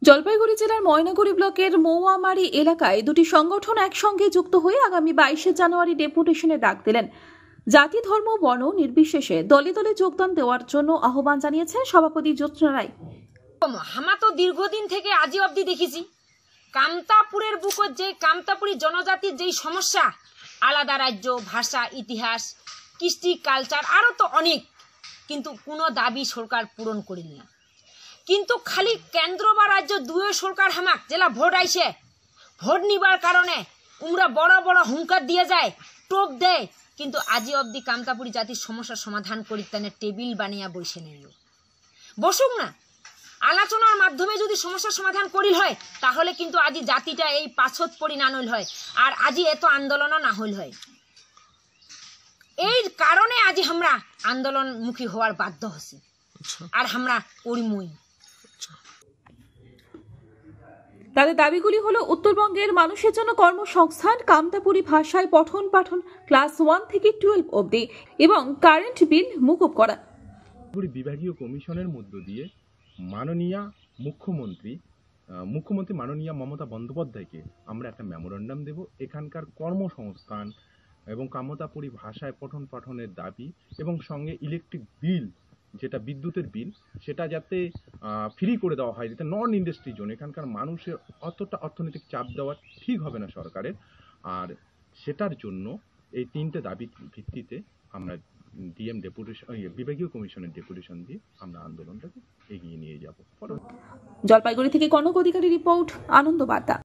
জলপাইগুড়ি জেলার ময়নাগুড়ি ব্লকের মৌয়ামারি এলাকায় দুটি সংগঠন একসঙ্গে যুক্ত হয়ে আগামী 22শে জানুয়ারি ডেপুটেশনের ডাক দিলেন। জাতি, ধর্ম, বর্ণ নির্বিশেষে দলে দলে যোগদান দেওয়ার জন্য আহ্বান জানিয়েছেন সভাপতি জ্যোৎস্না রায়। আমরা তো দীর্ঘদিন থেকে আজি অবধি দেখেছি কামতাপুরের বুকের যে কামতাপুরি জনজাতির যেই সমস্যা, আলাদা রাজ্য, ভাষা, ইতিহাস, কৃষ্টি, কালচার আরও তো অনেক, কিন্তু কোনো দাবি সরকার পূরণ করেন না। কিন্তু খালি কেন্দ্র বা রাজ্য দুয়ে সরকার হামাক জেলা ভোট আইসে, ভোট নিবার কারণে উমরা বড় বড় হুঙ্কার দিয়ে যায়, টোপ দেয়, কিন্তু আজি অবধি কামতাপুরি জাতির সমস্যার সমাধান করিতানের টেবিল বানিয়া বসে নেই। বসুক না, আলোচনার মাধ্যমে যদি সমস্যার সমাধান করিল হয় তাহলে কিন্তু আজি জাতিটা এই পাছত পরি না নইল হয়, আর আজি এত আন্দোলনও না হইল হয়। এই কারণে আজি আমরা আন্দোলনমুখী হওয়ার বাধ্য হচ্ছি, আর আমরা করিমই। তাদের দাবিগুলি হলো উত্তরবঙ্গের মানুষের জন্য কর্মসংস্থান, কামতাপুরি ভাষায় পঠন পাঠন ক্লাস 1 থেকে 12 অবধি এবং কারেন্ট বিল মুকুব করা। বিভাগীয় কমিশনের মধ্য দিয়ে মাননীয় মুখ্যমন্ত্রী মাননীয় মমতা বন্দ্যোপাধ্যায়কে আমরা একটা মেমোরেন্ডাম দেব। এখানকার কর্মসংস্থান এবং কামতাপুরি ভাষায় পঠন পাঠনের দাবি এবং সঙ্গে ইলেকট্রিক বিল, যেটা বিদ্যুতের বিল, সেটা যাতে ফ্রি করে দেওয়া হয়, যাতে নন ইন্ডাস্ট্রি জোন, এখানকার মানুষের অতটা অর্থনৈতিক চাপ দেওয়া ঠিক হবে না সরকারের। আর সেটার জন্য এই তিনটে দাবির ভিত্তিতে আমরা ডিএম ডেপুটেশন, বিভাগীয় কমিশনের ডেপুটেশন দিয়ে আমরা আন্দোলনটাকে এগিয়ে নিয়ে যাব। জলপাইগুড়ি থেকে কনক অধিকারী রিপোর্ট, আনন্দ বার্তা।